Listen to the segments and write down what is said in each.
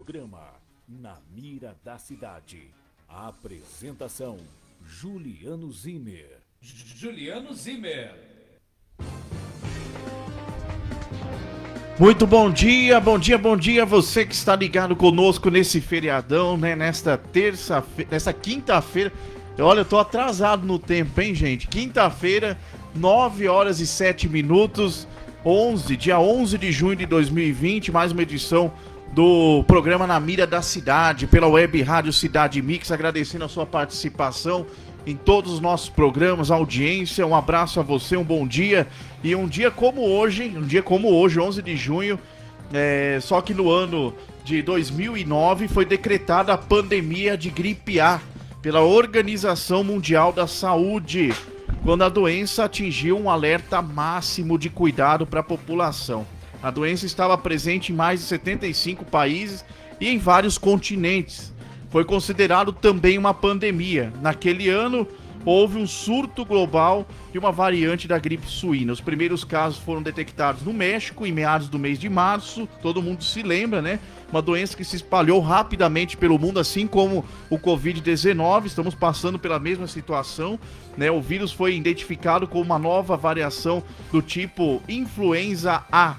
Programa Na Mira da Cidade. A apresentação: Juliano Zimmer. Juliano Zimmer. Muito bom dia você que está ligado conosco nesse feriadão, né? Nesta quinta-feira. Olha, eu tô atrasado no tempo, hein, gente? Quinta-feira, 9 horas e 7 minutos, dia 11 de junho de 2020, mais uma edição do programa Na Mira da Cidade, pela Web Rádio Cidade Mix, agradecendo a sua participação em todos os nossos programas, a audiência, um abraço a você, um bom dia. E um dia como hoje, 11 de junho, só que no ano de 2009 foi decretada a pandemia de gripe A pela Organização Mundial da Saúde, quando a doença atingiu um alerta máximo de cuidado para a população. A doença estava presente em mais de 75 países e em vários continentes. Foi considerado também uma pandemia. Naquele ano, houve um surto global de uma variante da gripe suína. Os primeiros casos foram detectados no México em meados do mês de março. Todo mundo se lembra, né? Uma doença que se espalhou rapidamente pelo mundo, assim como o Covid-19. Estamos passando pela mesma situação, né? O vírus foi identificado como uma nova variação do tipo influenza A,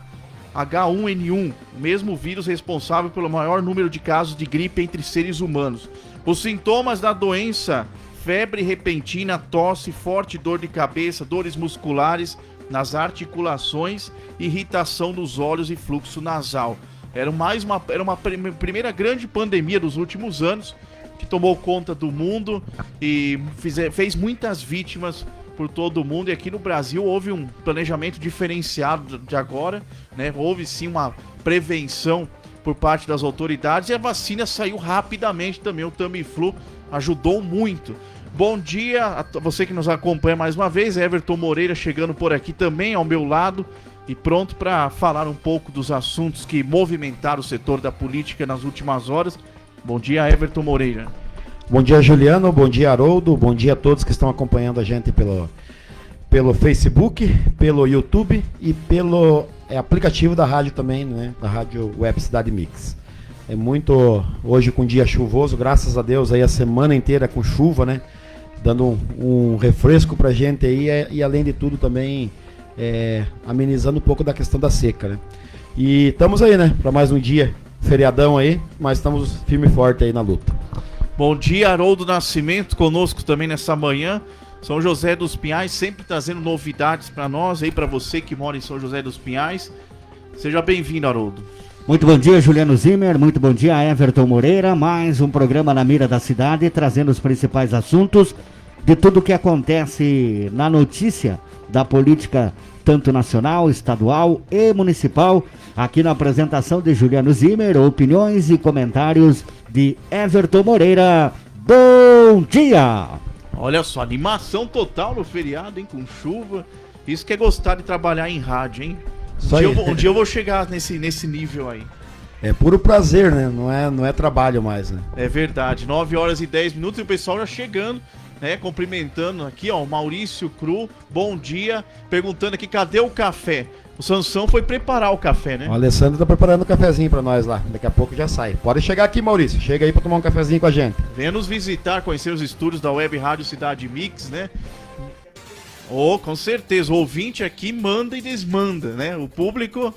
H1N1, o mesmo vírus responsável pelo maior número de casos de gripe entre seres humanos. Os sintomas da doença: febre repentina, tosse, forte dor de cabeça, dores musculares nas articulações, irritação nos olhos e fluxo nasal. Era uma primeira grande pandemia dos últimos anos que tomou conta do mundo e fez muitas vítimas por todo o mundo. E aqui no Brasil houve um planejamento diferenciado de agora, né? Houve sim uma prevenção por parte das autoridades e a vacina saiu rapidamente também. O Tamiflu ajudou muito. Bom dia a você que nos acompanha mais uma vez. Everton Moreira chegando por aqui também ao meu lado e pronto para falar um pouco dos assuntos que movimentaram o setor da política nas últimas horas. Bom dia, Everton Moreira. Bom dia, Juliano. Bom dia, Haroldo. Bom dia a todos que estão acompanhando a gente pelo Facebook, pelo YouTube e pelo aplicativo da rádio também, né? Da rádio Web Cidade Mix. É muito hoje com um dia chuvoso, graças a Deus, aí a semana inteira com chuva, né? Dando um refresco pra gente aí e além de tudo também amenizando um pouco da questão da seca, né? E estamos aí, né? Para mais um dia, feriadão aí, mas estamos firme e forte aí na luta. Bom dia, Haroldo Nascimento, conosco também nessa manhã. São José dos Pinhais, sempre trazendo novidades para nós, aí para você que mora em São José dos Pinhais. Seja bem-vindo, Haroldo. Muito bom dia, Juliano Zimmer, muito bom dia, Everton Moreira. Mais um programa Na Mira da Cidade, trazendo os principais assuntos de tudo o que acontece na notícia da política, tanto nacional, estadual e municipal. Aqui na apresentação de Juliano Zimmer, opiniões e comentários de Everton Moreira. Bom dia! Olha só, animação total no feriado, hein? Com chuva. Isso que é gostar de trabalhar em rádio, hein? Um dia eu vou chegar nesse nível aí. É puro prazer, né? Não é trabalho mais, né? É verdade. 9 horas e 10 minutos e o pessoal já chegando, né? Cumprimentando aqui, ó. O Maurício Cru, bom dia. Perguntando aqui, cadê o café? O Sansão foi preparar o café, né? O Alessandro tá preparando um cafezinho pra nós lá. Daqui a pouco já sai. Pode chegar aqui, Maurício. Chega aí pra tomar um cafezinho com a gente. Venha nos visitar, conhecer os estúdios da Web Rádio Cidade Mix, né? Com certeza. O ouvinte aqui manda e desmanda, né? O público,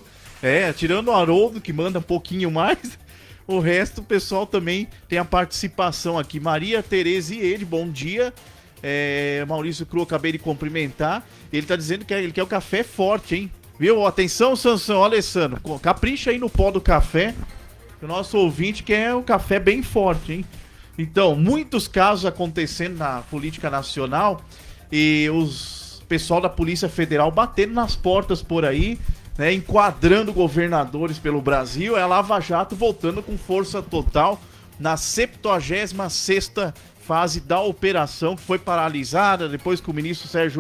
tirando o Haroldo, que manda um pouquinho mais, o resto, o pessoal também tem a participação aqui. Maria Tereza e ele, bom dia. Maurício Cru, acabei de cumprimentar. Ele tá dizendo que ele quer o café forte, hein? Viu? Atenção, Sansão, Alessandro, capricha aí no pó do café, o nosso ouvinte quer o café bem forte, hein? Então, muitos casos acontecendo na política nacional e os pessoal da Polícia Federal batendo nas portas por aí, né, enquadrando governadores pelo Brasil. É a Lava Jato voltando com força total na 76ª fase da operação, que foi paralisada depois que o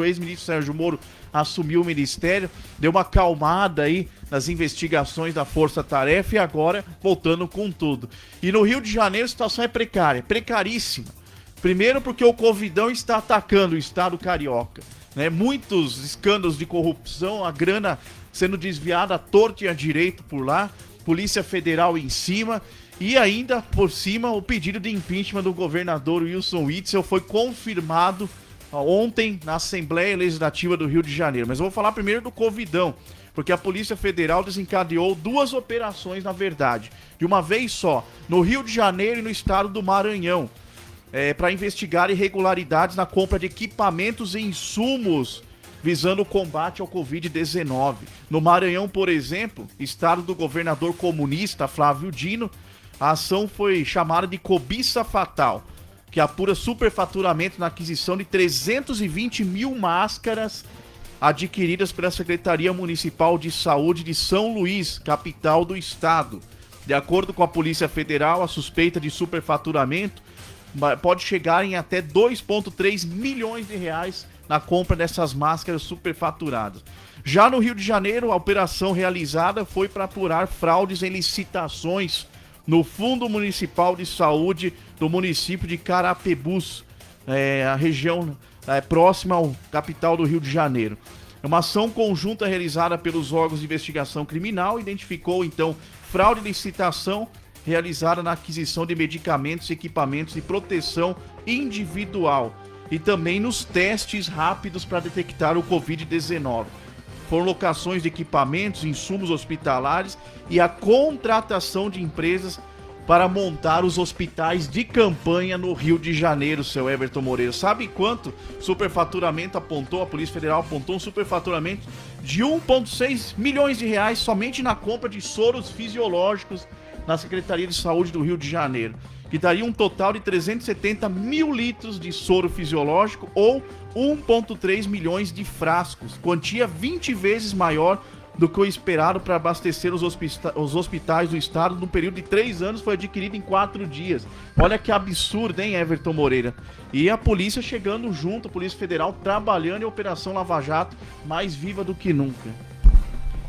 ex-ministro Sérgio Moro assumiu o ministério, deu uma acalmada aí nas investigações da Força Tarefa e agora voltando com tudo. E no Rio de Janeiro a situação é precária, precaríssima. Primeiro porque o Covidão está atacando o estado carioca, né? Muitos escândalos de corrupção, a grana sendo desviada à torta e à direita por lá, Polícia Federal em cima, E ainda, por cima, o pedido de impeachment do governador Wilson Witzel foi confirmado ontem na Assembleia Legislativa do Rio de Janeiro. Mas eu vou falar primeiro do Covidão, porque a Polícia Federal desencadeou 2 operações, na verdade, de uma vez só, no Rio de Janeiro e no estado do Maranhão, para investigar irregularidades na compra de equipamentos e insumos visando o combate ao Covid-19. No Maranhão, por exemplo, estado do governador comunista Flávio Dino, a ação foi chamada de cobiça fatal, que apura superfaturamento na aquisição de 320 mil máscaras adquiridas pela Secretaria Municipal de Saúde de São Luís, capital do estado. De acordo com a Polícia Federal, a suspeita de superfaturamento pode chegar em até 2,3 milhões de reais na compra dessas máscaras superfaturadas. Já no Rio de Janeiro, a operação realizada foi para apurar fraudes em licitações no Fundo Municipal de Saúde do município de Carapebus, a região próxima ao capital do Rio de Janeiro. Uma ação conjunta realizada pelos órgãos de investigação criminal identificou, então, fraude de licitação realizada na aquisição de medicamentos e equipamentos de proteção individual e também nos testes rápidos para detectar o Covid-19. Foram locações de equipamentos, insumos hospitalares e a contratação de empresas para montar os hospitais de campanha no Rio de Janeiro, seu Everton Moreira. Sabe quanto superfaturamento apontou? A Polícia Federal apontou um superfaturamento de 1,6 milhões de reais somente na compra de soros fisiológicos na Secretaria de Saúde do Rio de Janeiro, que daria um total de 370 mil litros de soro fisiológico ou 1,3 milhões de frascos, quantia 20 vezes maior do que o esperado para abastecer os hospitais do estado no período de 3 anos, foi adquirido em 4 dias. Olha que absurdo, hein, Everton Moreira? E a polícia chegando junto, a Polícia Federal trabalhando em Operação Lava Jato, mais viva do que nunca.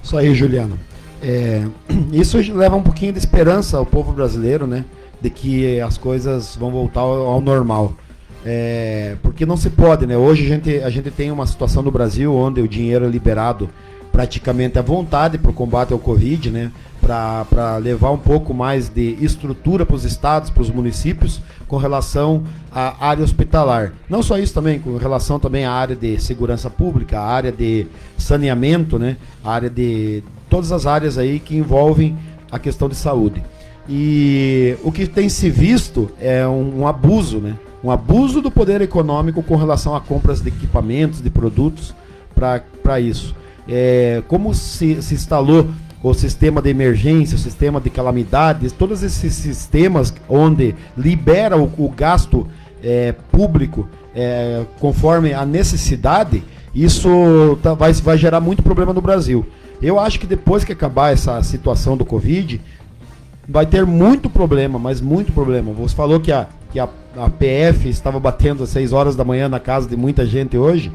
Isso aí, Juliano. Isso leva um pouquinho de esperança ao povo brasileiro, né? De que as coisas vão voltar ao normal. Porque não se pode, né? Hoje a gente tem uma situação no Brasil onde o dinheiro é liberado praticamente à vontade para o combate ao Covid, né? Para levar um pouco mais de estrutura para os estados, para os municípios, com relação à área hospitalar. Não só isso também, com relação também à área de segurança pública, à área de saneamento, né? A área de todas as áreas aí que envolvem a questão de saúde. E o que tem se visto é um abuso, né? Um abuso do poder econômico com relação a compras de equipamentos, de produtos para isso. Como se instalou o sistema de emergência, o sistema de calamidades, todos esses sistemas onde libera o gasto público conforme a necessidade, isso vai gerar muito problema no Brasil. Eu acho que depois que acabar essa situação do Covid, vai ter muito problema, mas muito problema. Você falou que a PF estava batendo às 6 horas da manhã na casa de muita gente hoje.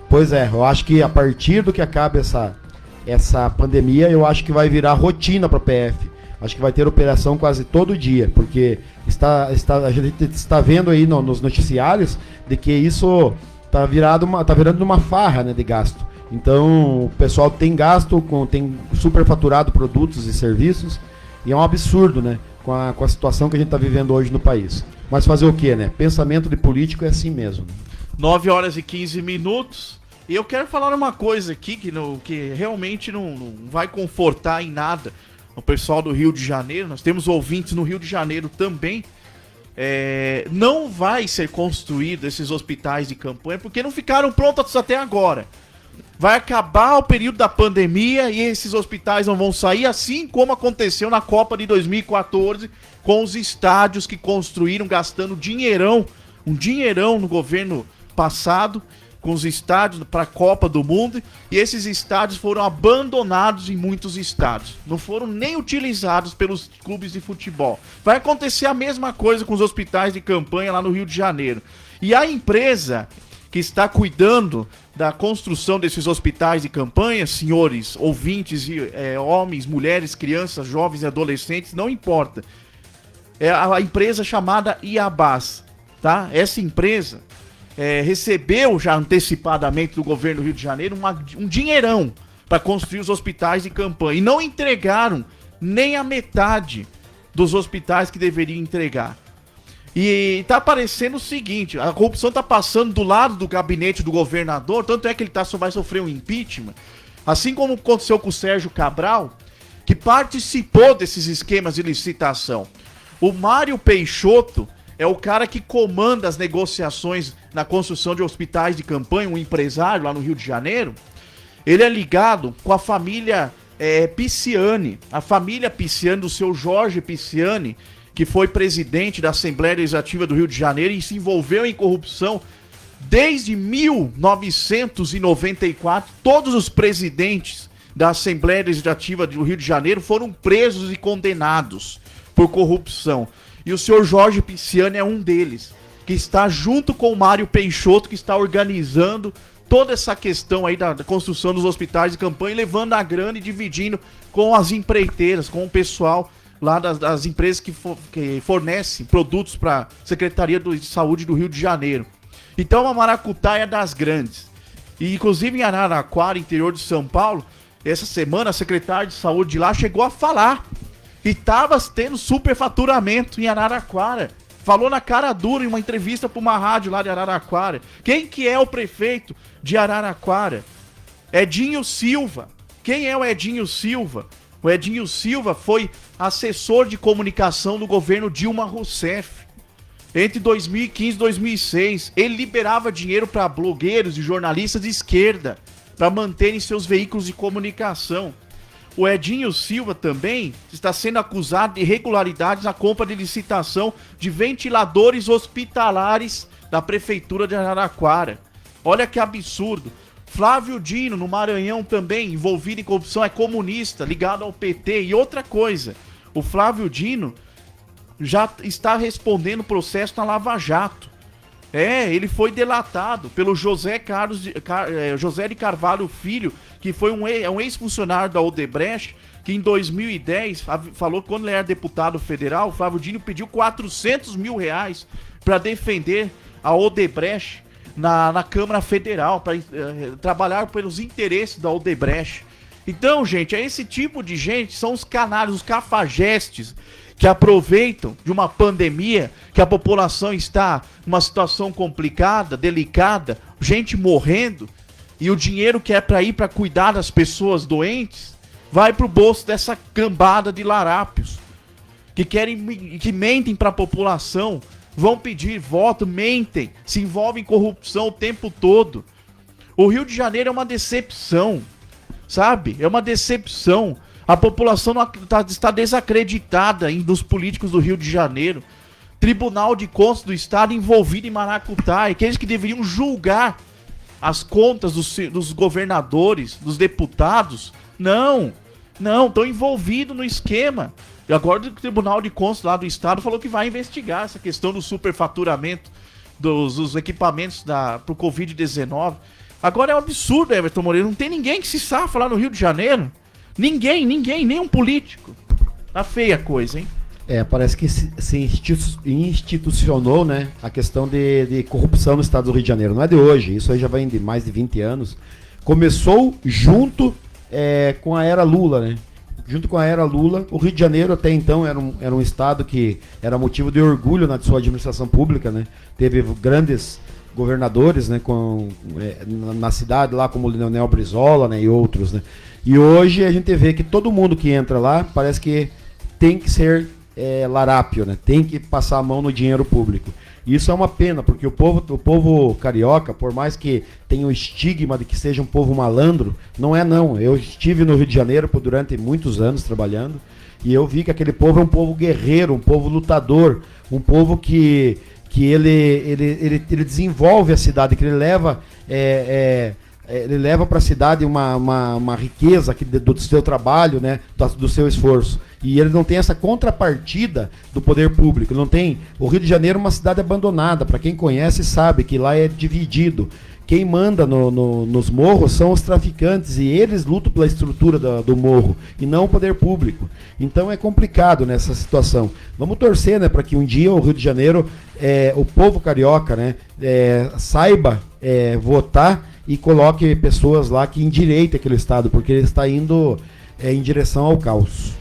Pois eu acho que a partir do que acabe essa pandemia, eu acho que vai virar rotina para a PF. Acho que vai ter operação quase todo dia, porque a gente está vendo aí nos noticiários de que isso está virando uma farra, né, de gasto. Então o pessoal tem gasto, tem superfaturado produtos e serviços, e é um absurdo, né, com a situação que a gente está vivendo hoje no país. Mas fazer o quê, né? Pensamento de político é assim mesmo. 9 horas e 15 minutos. E eu quero falar uma coisa aqui que realmente não vai confortar em nada o pessoal do Rio de Janeiro. Nós temos ouvintes no Rio de Janeiro também. Não vai ser construído esses hospitais de campanha porque não ficaram prontos até agora. Vai acabar o período da pandemia e esses hospitais não vão sair, assim como aconteceu na Copa de 2014 com os estádios que construíram gastando um dinheirão no governo passado, com os estádios para a Copa do Mundo, e esses estádios foram abandonados em muitos estados. Não foram nem utilizados pelos clubes de futebol. Vai acontecer a mesma coisa com os hospitais de campanha lá no Rio de Janeiro. E a empresa que está cuidando da construção desses hospitais de campanha, senhores ouvintes, homens, mulheres, crianças, jovens e adolescentes, não importa. É a empresa chamada Iabás, tá? Essa empresa recebeu já antecipadamente do governo do Rio de Janeiro um dinheirão para construir os hospitais de campanha e não entregaram nem a metade dos hospitais que deveriam entregar. E tá aparecendo o seguinte, a corrupção tá passando do lado do gabinete do governador, tanto é que ele vai sofrer um impeachment, assim como aconteceu com o Sérgio Cabral, que participou desses esquemas de licitação. O Mário Peixoto é o cara que comanda as negociações na construção de hospitais de campanha, um empresário lá no Rio de Janeiro. Ele é ligado com a família Pisciani, a família Pisciani, do seu Jorge Pisciani, que foi presidente da Assembleia Legislativa do Rio de Janeiro e se envolveu em corrupção desde 1994. Todos os presidentes da Assembleia Legislativa do Rio de Janeiro foram presos e condenados por corrupção. E o senhor Jorge Pisciani é um deles, que está junto com o Mário Peixoto, que está organizando toda essa questão aí da construção dos hospitais de campanha, levando a grana e dividindo com as empreiteiras, com o pessoal lá das empresas que fornecem produtos para a Secretaria de Saúde do Rio de Janeiro. Então a maracutaia é das grandes. E inclusive em Araraquara, interior de São Paulo, essa semana a secretária de saúde de lá chegou a falar que estava tendo superfaturamento em Araraquara. Falou na cara dura em uma entrevista para uma rádio lá de Araraquara. Quem que é o prefeito de Araraquara? Edinho Silva. Quem é o Edinho Silva? O Edinho Silva foi assessor de comunicação do governo Dilma Rousseff. Entre 2015 e 2006, ele liberava dinheiro para blogueiros e jornalistas de esquerda para manterem seus veículos de comunicação. O Edinho Silva também está sendo acusado de irregularidades na compra de licitação de ventiladores hospitalares da Prefeitura de Araraquara. Olha que absurdo. Flávio Dino, no Maranhão também, envolvido em corrupção, é comunista, ligado ao PT. E outra coisa, o Flávio Dino já está respondendo processo na Lava Jato. Ele foi delatado pelo José de Carvalho Filho, que foi um ex-funcionário da Odebrecht, que em 2010 falou que quando ele era deputado federal, o Flávio Dino pediu 400 mil reais para defender a Odebrecht na Câmara Federal, para trabalhar pelos interesses da Odebrecht. Então, gente, é esse tipo de gente, são os canalhas, os cafajestes, que aproveitam de uma pandemia, que a população está numa situação complicada, delicada, gente morrendo, e o dinheiro que é para ir para cuidar das pessoas doentes, vai pro bolso dessa cambada de larápios, que mentem para a população, vão pedir voto, mentem, se envolvem em corrupção o tempo todo. O Rio de Janeiro é uma decepção, sabe? É uma decepção. A população está desacreditada nos políticos do Rio de Janeiro. Tribunal de Contas do Estado envolvido em maracutaia, aqueles que deveriam julgar as contas dos governadores, dos deputados. Não, estão envolvidos no esquema. E agora o Tribunal de Contas lá do Estado falou que vai investigar essa questão do superfaturamento dos equipamentos para o Covid-19. Agora é um absurdo, Everton Moreira. Não tem ninguém que se safa lá no Rio de Janeiro. Ninguém, nenhum político. Tá feia a coisa, hein? Parece que se institucionou, né, a questão de corrupção no estado do Rio de Janeiro. Não é de hoje, isso aí já vem de mais de 20 anos. Começou junto com a era Lula, né? Junto com a era Lula, o Rio de Janeiro até então era um estado que era motivo de orgulho na sua administração pública, né? Teve grandes governadores, né, na cidade lá, como o Leonel Brizola, né, e outros, né? E hoje a gente vê que todo mundo que entra lá parece que tem que ser larápio, né? Tem que passar a mão no dinheiro público. E isso é uma pena, porque o povo carioca, por mais que tenha o estigma de que seja um povo malandro, não é não. Eu estive no Rio de Janeiro durante muitos anos trabalhando e eu vi que aquele povo é um povo guerreiro, um povo lutador, um povo que ele desenvolve a cidade, que ele leva para a cidade uma riqueza do seu trabalho, né, do seu esforço. E ele não tem essa contrapartida do poder público. Não tem. O Rio de Janeiro é uma cidade abandonada. Para quem conhece sabe que lá é dividido. Quem manda nos morros são os traficantes e eles lutam pela estrutura do morro e não o poder público. Então é complicado nessa situação. Vamos torcer, né, para que um dia o Rio de Janeiro, o povo carioca, né, saiba votar e coloque pessoas lá que endireitem aquele estado, porque ele está indo em direção ao caos.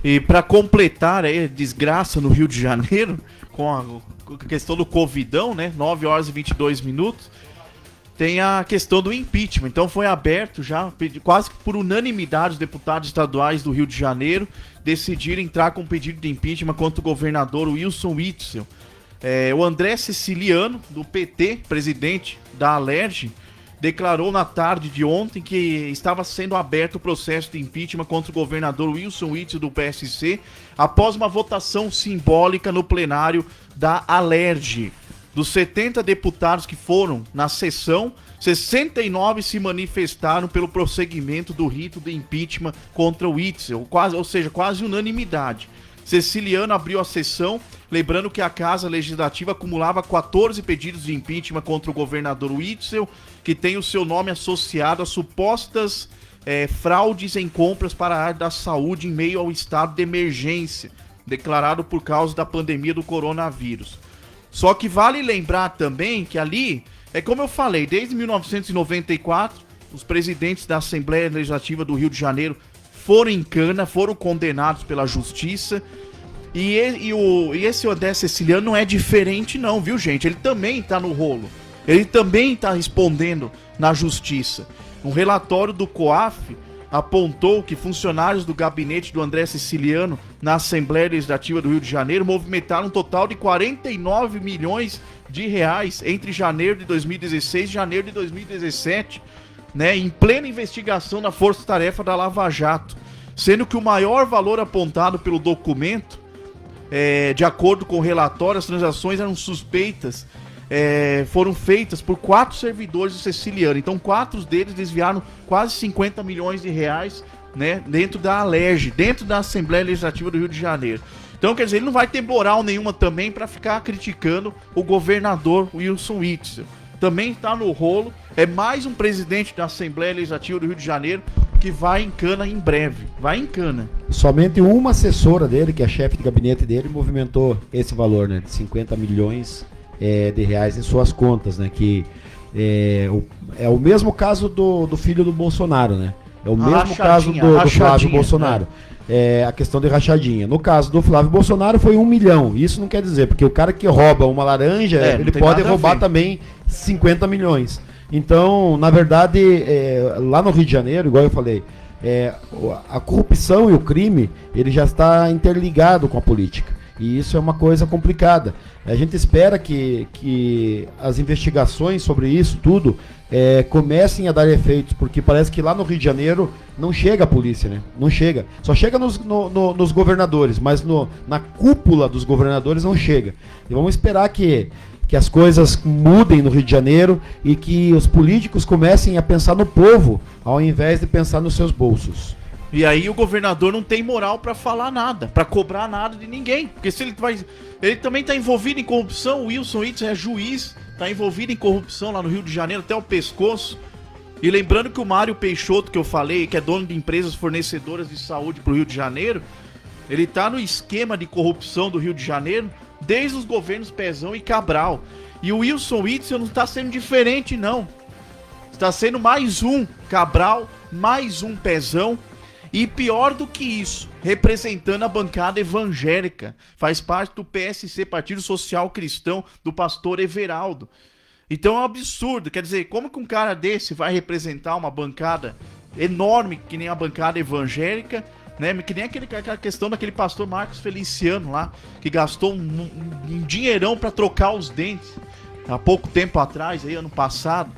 E para completar aí a desgraça no Rio de Janeiro, com a questão do Covidão, né? 9 horas e 22 minutos, tem a questão do impeachment. Então foi aberto já, quase que por unanimidade, os deputados estaduais do Rio de Janeiro decidiram entrar com pedido de impeachment contra o governador Wilson Witzel. O André Siciliano, do PT, presidente da Alerj, declarou na tarde de ontem que estava sendo aberto o processo de impeachment contra o governador Wilson Witzel do PSC após uma votação simbólica no plenário da Alerj. Dos 70 deputados que foram na sessão, 69 se manifestaram pelo prosseguimento do rito de impeachment contra o Witzel, ou seja, quase unanimidade. Siciliano abriu a sessão, lembrando que a Casa Legislativa acumulava 14 pedidos de impeachment contra o governador Witzel, que tem o seu nome associado a supostas fraudes em compras para a área da saúde em meio ao estado de emergência, declarado por causa da pandemia do coronavírus. Só que vale lembrar também que ali, como eu falei, desde 1994, os presidentes da Assembleia Legislativa do Rio de Janeiro foram em cana, foram condenados pela justiça. E esse André Siciliano não é diferente não, viu, gente? Ele também tá no rolo. Ele também tá respondendo na justiça. Um relatório do COAF apontou que funcionários do gabinete do André Siciliano na Assembleia Legislativa do Rio de Janeiro movimentaram um total de 49 milhões de reais entre janeiro de 2016 e janeiro de 2017, né, em plena investigação da Força Tarefa da Lava Jato, sendo que o maior valor apontado pelo documento, de acordo com o relatório, as transações eram suspeitas, foram feitas por 4 servidores do Siciliano. Então 4 deles desviaram quase 50 milhões de reais, né, dentro da Alerj, dentro da Assembleia Legislativa do Rio de Janeiro. Então, quer dizer, ele não vai ter moral nenhuma também para ficar criticando o governador Wilson Witzel. Também está no rolo, é mais um presidente da Assembleia Legislativa do Rio de Janeiro que vai em cana em breve, vai em cana. Somente uma assessora dele, que é a chefe de gabinete dele, movimentou esse valor, né, de 50 milhões de reais em suas contas, né, que é o mesmo caso do filho do Bolsonaro, né, é o mesmo caso do Flávio Bolsonaro. A questão de rachadinha. No caso do Flávio Bolsonaro foi 1 milhão. Isso não quer dizer, porque o cara que rouba uma laranja, ele pode roubar também 50 milhões. Então, na verdade, lá no Rio de Janeiro, igual eu falei, a corrupção e o crime, ele já está interligado com a política. E isso é uma coisa complicada. A gente espera que as investigações sobre isso tudo comecem a dar efeitos, porque parece que lá no Rio de Janeiro não chega a polícia, né? Não chega. Só chega nos governadores, mas na cúpula dos governadores não chega. E vamos esperar que as coisas mudem no Rio de Janeiro e que os políticos comecem a pensar no povo, ao invés de pensar nos seus bolsos. E aí o governador não tem moral pra falar nada, pra cobrar nada de ninguém. Porque se ele também tá envolvido em corrupção, o Wilson Witzel é juiz, tá envolvido em corrupção lá no Rio de Janeiro até o pescoço. E lembrando que o Mário Peixoto, que eu falei, que é dono de empresas fornecedoras de saúde pro Rio de Janeiro, ele tá no esquema de corrupção do Rio de Janeiro desde os governos Pezão e Cabral. E o Wilson Witzel não tá sendo diferente, não. Está sendo mais um Cabral, mais um Pezão. E pior do que isso, representando a bancada evangélica, faz parte do PSC, Partido Social Cristão, do pastor Everaldo. Então é um absurdo, quer dizer, como que um cara desse vai representar uma bancada enorme, que nem a bancada evangélica, né? Que nem aquela questão daquele pastor Marcos Feliciano lá, que gastou um dinheirão para trocar os dentes, há pouco tempo atrás, aí, ano passado.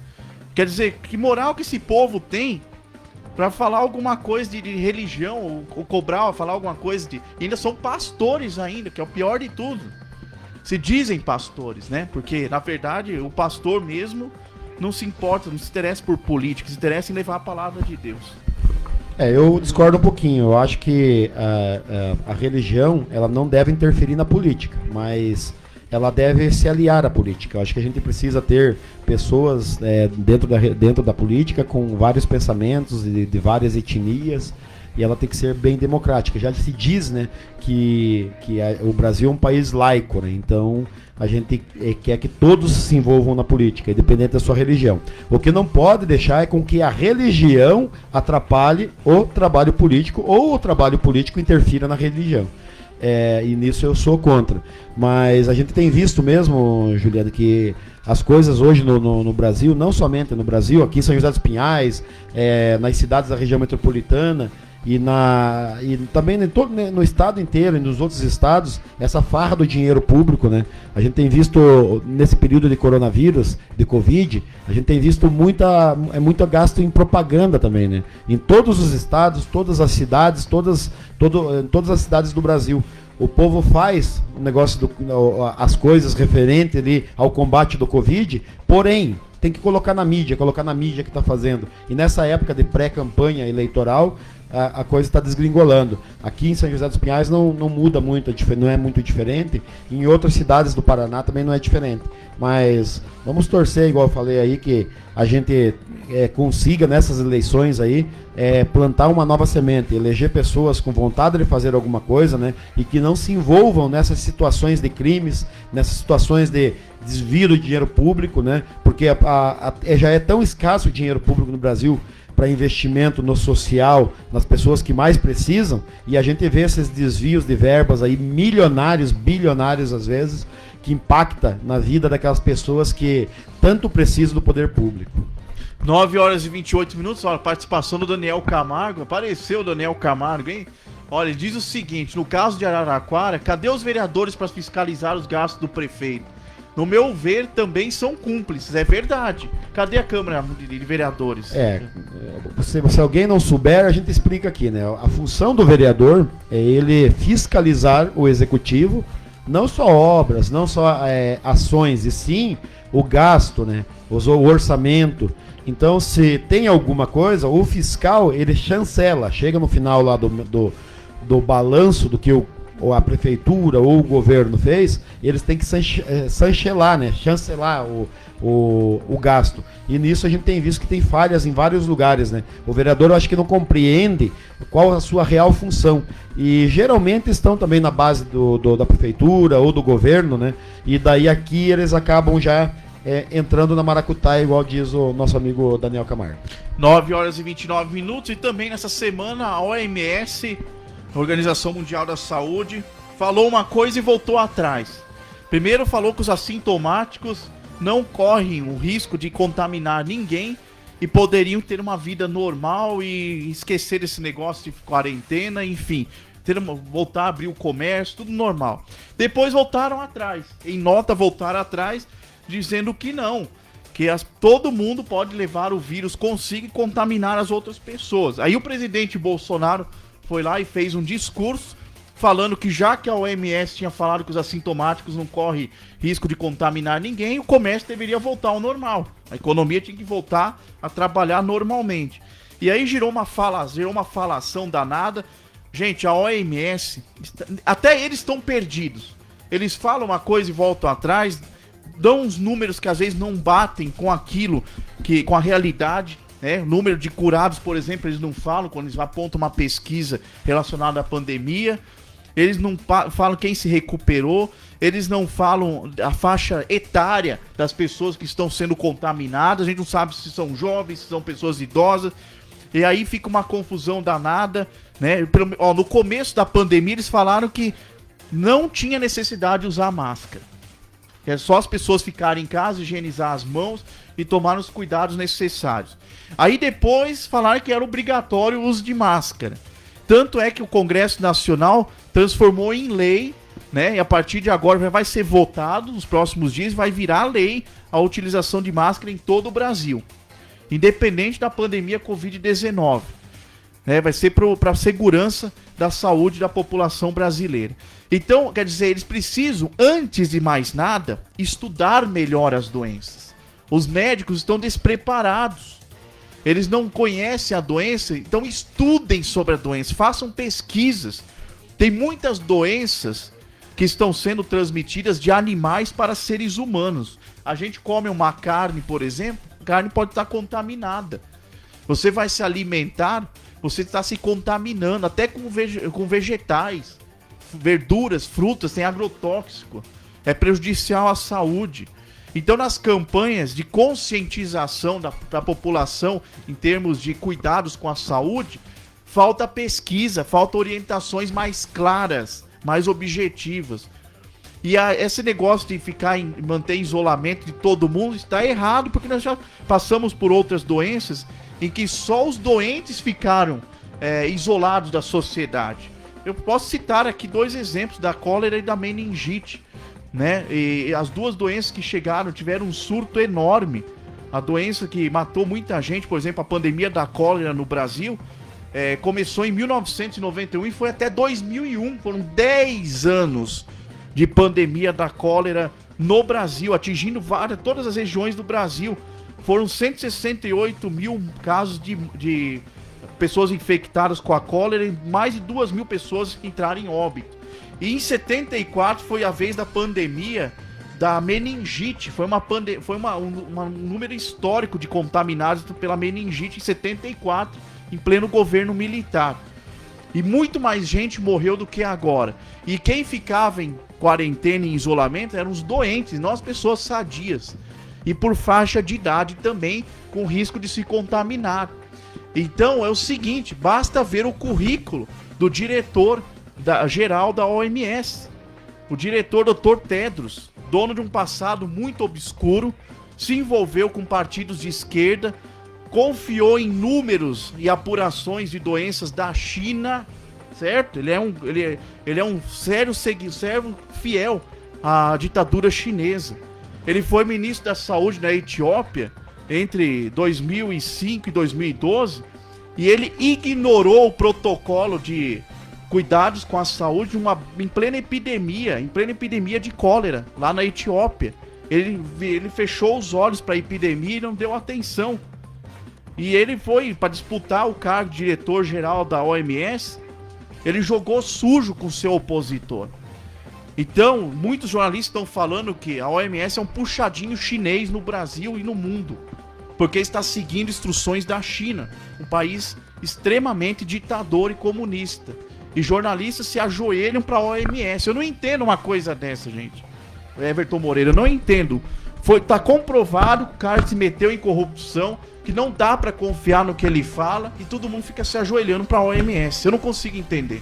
Quer dizer, que moral que esse povo tem pra falar alguma coisa de religião, ou cobrar, falar alguma coisa de... Ainda são pastores ainda, que é o pior de tudo. Se dizem pastores, né? Porque, na verdade, o pastor mesmo não se importa, não se interessa por política, se interessa em levar a palavra de Deus. Eu discordo um pouquinho. Eu acho que a religião, ela não deve interferir na política, mas ela deve se aliar à política. Eu acho que a gente precisa ter pessoas dentro da política com vários pensamentos de várias etnias, e ela tem que ser bem democrática. Já se diz, né, que o Brasil é um país laico, né? Então a gente quer que todos se envolvam na política, independente da sua religião. O que não pode deixar é com que a religião atrapalhe o trabalho político ou o trabalho político interfira na religião. E nisso eu sou contra. Mas a gente tem visto mesmo, Juliana, que as coisas hoje no Brasil, não somente no Brasil, aqui em São José dos Pinhais, nas cidades da região metropolitana e também no estado inteiro e nos outros estados, essa farra do dinheiro público, né? A gente tem visto nesse período de coronavírus, de Covid, a gente tem visto muito gasto em propaganda também, né? Em todos os estados, todas as cidades, todas as cidades do Brasil. O povo faz o negócio, as coisas referentes ali ao combate do Covid, porém, tem que colocar na mídia que está fazendo. E nessa época de pré-campanha eleitoral, a coisa está desgringolando. Aqui em São José dos Pinhais não muda muito, não é muito diferente. Em outras cidades do Paraná também não é diferente. Mas vamos torcer, igual eu falei aí, que a gente consiga nessas eleições aí plantar uma nova semente, eleger pessoas com vontade de fazer alguma coisa, né? E que não se envolvam nessas situações de crimes, nessas situações de desvio do dinheiro público, né? Porque já é tão escasso o dinheiro público no Brasil para investimento no social, nas pessoas que mais precisam, e a gente vê esses desvios de verbas aí milionários, bilionários às vezes, que impacta na vida daquelas pessoas que tanto precisam do poder público. 9 horas e 28 minutos, olha, participação do Daniel Camargo, apareceu o Daniel Camargo, hein? Olha, ele diz o seguinte: no caso de Araraquara, cadê os vereadores para fiscalizar os gastos do prefeito? No meu ver, também são cúmplices, é verdade. Cadê a Câmara de Vereadores? Se alguém não souber, a gente explica aqui, né? A função do vereador é ele fiscalizar o executivo, não só obras, não só ações, e sim o gasto, né? O orçamento. Então, se tem alguma coisa, o fiscal, ele chancela, chega no final lá do balanço do que ou a prefeitura ou o governo fez, eles têm que chancelar, né? Chancelar o gasto. E nisso a gente tem visto que tem falhas em vários lugares, né? O vereador, eu acho que não compreende qual a sua real função. E geralmente estão também na base da prefeitura ou do governo, né? E daí aqui eles acabam já entrando na maracutaia, igual diz o nosso amigo Daniel Camargo. 9 horas e 29 minutos, e também nessa semana a OMS, a Organização Mundial da Saúde, falou uma coisa e voltou atrás. Primeiro falou que os assintomáticos não correm o risco de contaminar ninguém e poderiam ter uma vida normal e esquecer esse negócio de quarentena, enfim, voltar a abrir o comércio, tudo normal. Depois voltaram atrás, em nota voltaram atrás, dizendo que não, que todo mundo pode levar o vírus consigo e contaminar as outras pessoas. Aí o presidente Bolsonaro foi lá e fez um discurso falando que já que a OMS tinha falado que os assintomáticos não correm risco de contaminar ninguém, o comércio deveria voltar ao normal. A economia tinha que voltar a trabalhar normalmente. E aí gerou uma falação danada. Gente, a OMS, até eles estão perdidos. Eles falam uma coisa e voltam atrás, dão uns números que às vezes não batem com aquilo, com a realidade. O número de curados, por exemplo, eles não falam quando eles apontam uma pesquisa relacionada à pandemia. Eles não falam quem se recuperou. Eles não falam a faixa etária das pessoas que estão sendo contaminadas. A gente não sabe se são jovens, se são pessoas idosas. E aí fica uma confusão danada, né? No começo da pandemia eles falaram que não tinha necessidade de usar máscara. É só as pessoas ficarem em casa, higienizar as mãos e tomar os cuidados necessários. Aí depois falaram que era obrigatório o uso de máscara. Tanto é que o Congresso Nacional transformou em lei, né? E a partir de agora vai ser votado, nos próximos dias vai virar lei a utilização de máscara em todo o Brasil, independente da pandemia Covid-19. Vai ser para a segurança da saúde da população brasileira. Então, quer dizer, eles precisam, antes de mais nada, estudar melhor as doenças. Os médicos estão despreparados. Eles não conhecem a doença, então estudem sobre a doença, façam pesquisas. Tem muitas doenças que estão sendo transmitidas de animais para seres humanos. A gente come uma carne, por exemplo, a carne pode estar contaminada. Você vai se alimentar, você está se contaminando, até com vegetais, verduras, frutas, tem agrotóxico. é prejudicial à saúde. Então, nas campanhas de conscientização da população em termos de cuidados com a saúde, falta pesquisa, falta orientações mais claras, mais objetivas. E esse negócio de manter isolamento de todo mundo está errado, porque nós já passamos por outras doenças em que só os doentes ficaram isolados da sociedade. Eu posso citar aqui 2 exemplos, da cólera e da meningite, né? E as 2 doenças que chegaram tiveram um surto enorme. A doença que matou muita gente, por exemplo, a pandemia da cólera no Brasil, começou em 1991 e foi até 2001. Foram 10 anos de pandemia da cólera no Brasil, atingindo todas as regiões do Brasil. Foram 168 mil casos de pessoas infectadas com a cólera e mais de 2 mil pessoas entraram em óbito. E em 74 foi a vez da pandemia da meningite. Foi um número histórico de contaminados pela meningite em 74, em pleno governo militar. E muito mais gente morreu do que agora. E quem ficava em quarentena e em isolamento eram os doentes, não as pessoas sadias. E por faixa de idade também, com risco de se contaminar. Então é o seguinte, basta ver o currículo do diretor geral da OMS. O diretor Dr. Tedros, dono de um passado muito obscuro, se envolveu com partidos de esquerda, confiou em números e apurações de doenças da China, certo? Ele é um sério servo fiel à ditadura chinesa. Ele foi ministro da saúde na Etiópia entre 2005 e 2012 e ele ignorou o protocolo de cuidados com a saúde em plena epidemia de cólera lá na Etiópia. Ele fechou os olhos para a epidemia e não deu atenção. E ele foi para disputar o cargo de diretor-geral da OMS, ele jogou sujo com seu opositor. Então, muitos jornalistas estão falando que a OMS é um puxadinho chinês no Brasil e no mundo, porque está seguindo instruções da China, um país extremamente ditador e comunista. E jornalistas se ajoelham para a OMS. Eu não entendo uma coisa dessa, gente. Everton Moreira, eu não entendo. Tá comprovado que o cara se meteu em corrupção, que não dá para confiar no que ele fala e todo mundo fica se ajoelhando para a OMS. Eu não consigo entender.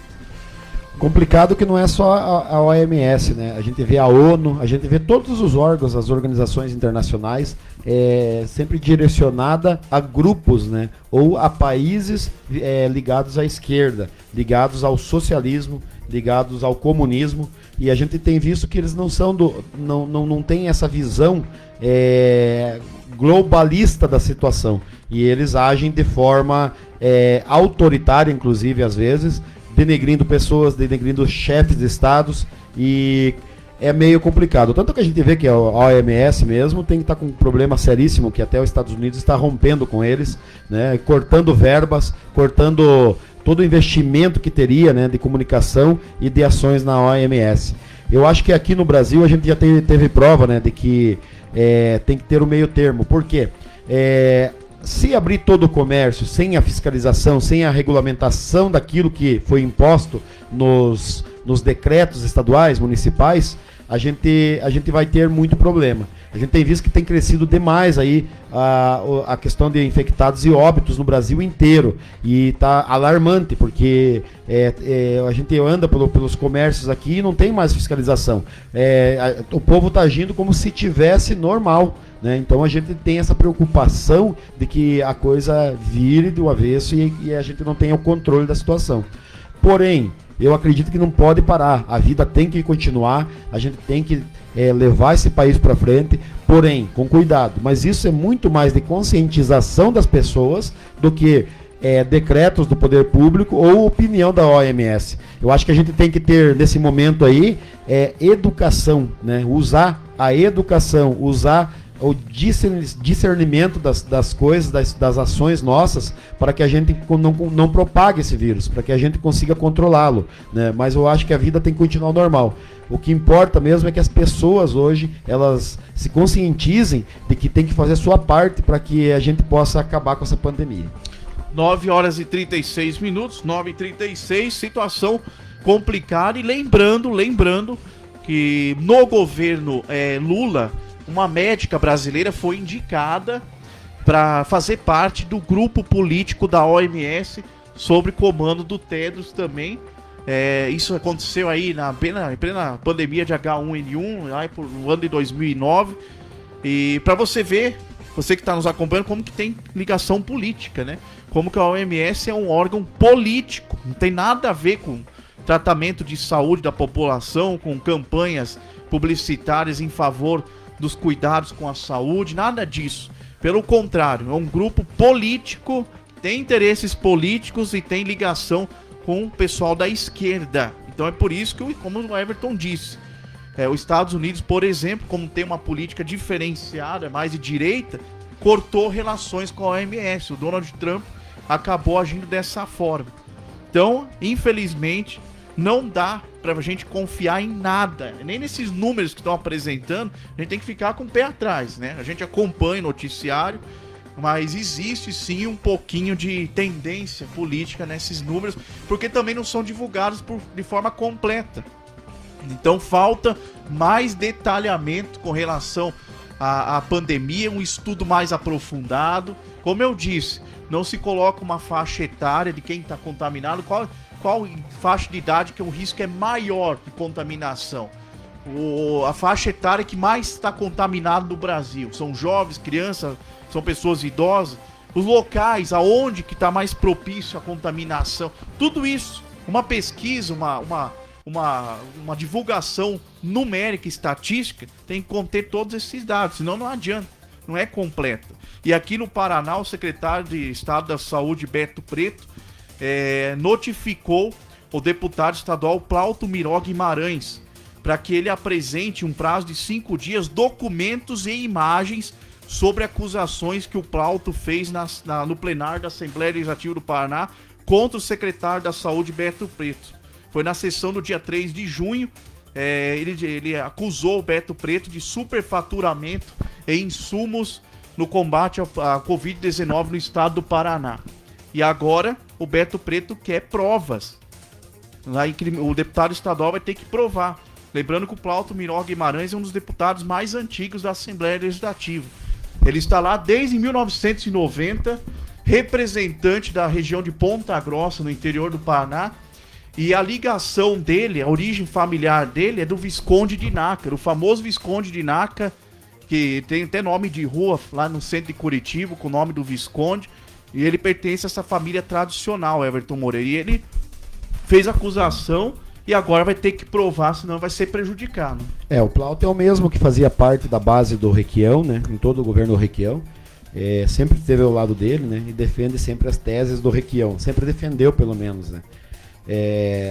Complicado que não é só a OMS, né? A gente vê a ONU, a gente vê todos os órgãos, as organizações internacionais, sempre direcionada a grupos, né? Ou a países ligados à esquerda, ligados ao socialismo, ligados ao comunismo. E a gente tem visto que eles não têm essa visão globalista da situação. E eles agem de forma autoritária, inclusive, às vezes, denegrindo pessoas, denegrindo chefes de estados, e é meio complicado. Tanto que a gente vê que a OMS mesmo tem que estar com um problema seríssimo, que até os Estados Unidos está rompendo com eles, né, cortando verbas, cortando todo o investimento que teria, né, de comunicação e de ações na OMS. Eu acho que aqui no Brasil a gente já teve prova, né, de que tem que ter o meio termo. Por quê? Se abrir todo o comércio sem a fiscalização, sem a regulamentação daquilo que foi imposto nos decretos estaduais, municipais, a gente vai ter muito problema. A gente tem visto que tem crescido demais aí a questão de infectados e óbitos no Brasil inteiro. E está alarmante, porque a gente anda pelos comércios aqui e não tem mais fiscalização. O povo está agindo como se tivesse normal, né? Então a gente tem essa preocupação de que a coisa vire do avesso e a gente não tenha o controle da situação. Porém, eu acredito que não pode parar. A vida tem que continuar, a gente tem que levar esse país para frente, porém, com cuidado. Mas isso é muito mais de conscientização das pessoas do que decretos do poder público ou opinião da OMS. Eu acho que a gente tem que ter, nesse momento aí, educação, né? Usar a educação, usar o discernimento das coisas, das ações nossas, para que a gente não propague esse vírus, para que a gente consiga controlá-lo, né? Mas eu acho que a vida tem que continuar normal. O que importa mesmo é que as pessoas hoje, elas se conscientizem de que tem que fazer a sua parte para que a gente possa acabar com essa pandemia. 9 horas e 36 minutos, 9h36, situação complicada. E lembrando que no governo Lula, uma médica brasileira foi indicada para fazer parte do grupo político da OMS sob comando do Tedros também. Isso aconteceu aí em plena pandemia de H1N1, aí no ano de 2009. E para você ver, você que está nos acompanhando, como que tem ligação política, né? Como que a OMS é um órgão político, não tem nada a ver com tratamento de saúde da população, com campanhas publicitárias em favor dos cuidados com a saúde, nada disso. Pelo contrário, é um grupo político, tem interesses políticos e tem ligação com o pessoal da esquerda. Então é por isso que, como o Everton disse, os Estados Unidos, por exemplo, como tem uma política diferenciada, mais de direita, cortou relações com a OMS. O Donald Trump acabou agindo dessa forma. Então, infelizmente, não dá pra gente confiar em nada, nem nesses números que estão apresentando. A gente tem que ficar com o pé atrás, né? A gente acompanha o noticiário, mas existe sim um pouquinho de tendência política nesses números, porque também não são divulgados de forma completa. Então falta mais detalhamento com relação à pandemia, um estudo mais aprofundado. Como eu disse, não se coloca uma faixa etária de quem está contaminado, qual faixa de idade que o risco é maior de contaminação. A faixa etária que mais está contaminada no Brasil são jovens, crianças, são pessoas idosas. Os locais aonde que está mais propício à contaminação. Tudo isso, uma pesquisa, uma divulgação numérica e estatística tem que conter todos esses dados, senão não adianta, não é completa. E aqui no Paraná, o secretário de Estado da Saúde, Beto Preto, notificou o deputado estadual Plauto Miró Guimarães para que ele apresente um prazo de 5 dias documentos e imagens sobre acusações que o Plauto fez no plenário da Assembleia Legislativa do Paraná contra o secretário da Saúde, Beto Preto. Foi na sessão do dia 3 de junho, ele acusou o Beto Preto de superfaturamento em insumos no combate à Covid-19 no estado do Paraná. E agora o Beto Preto quer provas. O deputado estadual vai ter que provar. Lembrando que o Plauto Miró Guimarães é um dos deputados mais antigos da Assembleia Legislativa. Ele está lá desde 1990, representante da região de Ponta Grossa, no interior do Paraná. E a ligação dele, a origem familiar dele é do Visconde de Nácar, o famoso Visconde de Nácar, que tem até nome de rua lá no centro de Curitiba, com o nome do Visconde. E ele pertence a essa família tradicional, Everton Moreira. E ele fez acusação e agora vai ter que provar, senão vai ser prejudicado. O Plauto é o mesmo que fazia parte da base do Requião, né? Em todo o governo do Requião. Sempre esteve ao lado dele, né? E defende sempre as teses do Requião. Sempre defendeu, pelo menos, né?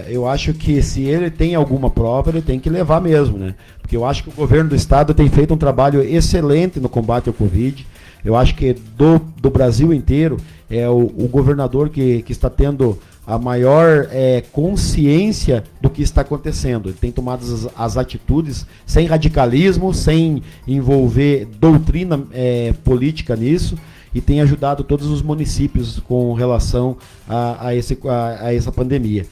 Eu acho que se ele tem alguma prova, ele tem que levar mesmo, né? Porque eu acho que o governo do estado tem feito um trabalho excelente no combate ao Covid. Eu acho que do Brasil inteiro é o governador que está tendo a maior consciência do que está acontecendo. Ele tem tomado as atitudes sem radicalismo, sem envolver doutrina política nisso, e tem ajudado todos os municípios com relação a essa pandemia.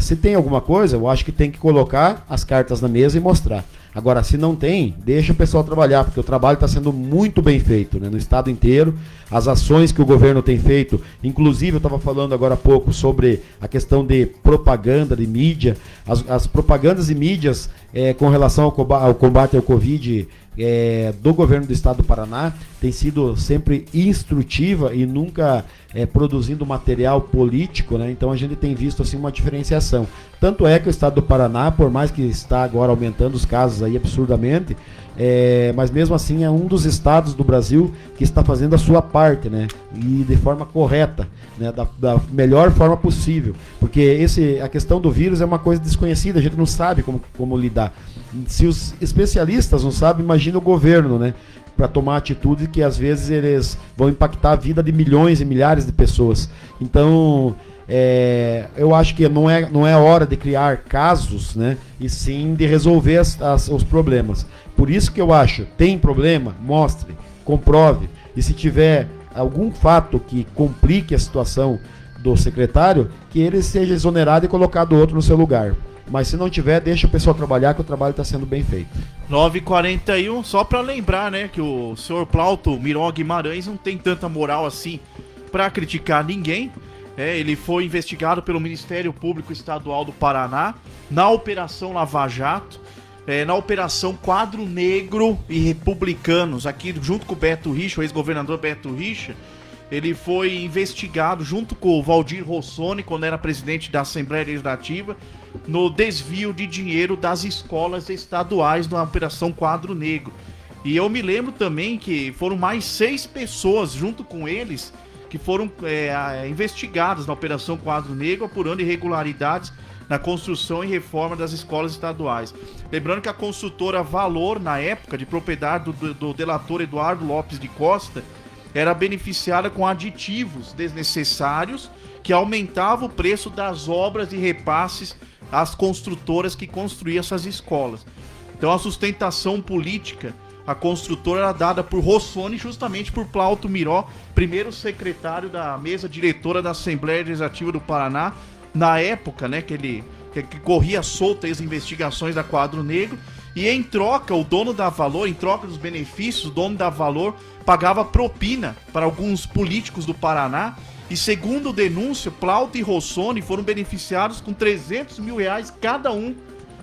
Se tem alguma coisa, eu acho que tem que colocar as cartas na mesa e mostrar. Agora, se não tem, deixa o pessoal trabalhar, porque o trabalho está sendo muito bem feito, né, no estado inteiro. As ações que o governo tem feito, inclusive eu estava falando agora há pouco sobre a questão de propaganda, de mídia. As propagandas e mídias com relação ao combate ao Covid do governo do estado do Paraná tem sido sempre instrutiva e nunca produzindo material político, né? Então a gente tem visto assim uma diferenciação. Tanto é que o estado do Paraná, por mais que está agora aumentando os casos aí absurdamente, mas mesmo assim é um dos estados do Brasil que está fazendo a sua parte, né? E de forma correta, né? Da melhor forma possível, porque a questão do vírus é uma coisa desconhecida, a gente não sabe como lidar. Se os especialistas não sabem, imagina o governo, né? Para tomar atitude que às vezes eles vão impactar a vida de milhões e milhares de pessoas. Então, eu acho que não é hora de criar casos, né? E sim de resolver os problemas. Por isso que eu acho, tem problema, mostre, comprove. E se tiver algum fato que complique a situação do secretário, que ele seja exonerado e colocado outro no seu lugar. mas se não tiver, deixa o pessoal trabalhar, que o trabalho está sendo bem feito. 9h41, só para lembrar, né, que o senhor Plauto Miró Guimarães não tem tanta moral assim para criticar ninguém. Ele foi investigado pelo Ministério Público Estadual do Paraná na Operação Lava Jato, na Operação Quadro Negro e Republicanos, aqui junto com o Beto Richa, o ex-governador Beto Richa. Ele foi investigado junto com o Valdir Rossoni, quando era presidente da Assembleia Legislativa, no desvio de dinheiro das escolas estaduais na Operação Quadro Negro. E eu me lembro também que foram mais 6 pessoas junto com eles que foram investigadas na Operação Quadro Negro, apurando irregularidades na construção e reforma das escolas estaduais. Lembrando que a construtora Valor, na época, de propriedade do delator Eduardo Lopes de Costa, era beneficiada com aditivos desnecessários que aumentavam o preço das obras e repasses às construtoras que construíam essas escolas. Então a sustentação política, a construtora era dada por Rossoni, justamente por Plauto Miró, primeiro secretário da mesa diretora da Assembleia Legislativa do Paraná, na época, né, que corria solta as investigações da Quadro Negro, e em troca, o dono da Valor, em troca dos benefícios, o dono da Valor pagava propina para alguns políticos do Paraná, e segundo denúncia, Plauto e Rossoni foram beneficiados com R$300 mil cada um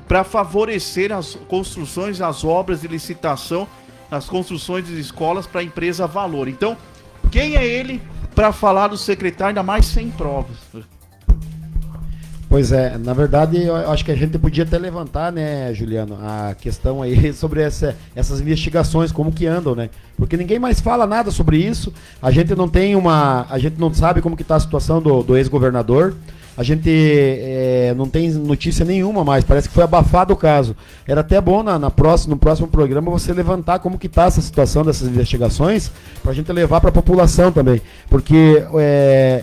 para favorecer as construções, as obras de licitação, as construções de escolas para a empresa Valor. Então, quem é ele para falar do secretário, ainda mais sem provas? Pois é, na verdade eu acho que a gente podia até levantar, né, Juliano, a questão aí sobre essas investigações, como que andam, né? Porque ninguém mais fala nada sobre isso, a gente não sabe como que tá a situação do ex-governador, a gente não tem notícia nenhuma mais, parece que foi abafado o caso. Era até bom no próximo programa você levantar como que tá essa situação dessas investigações, pra gente levar pra população também, porque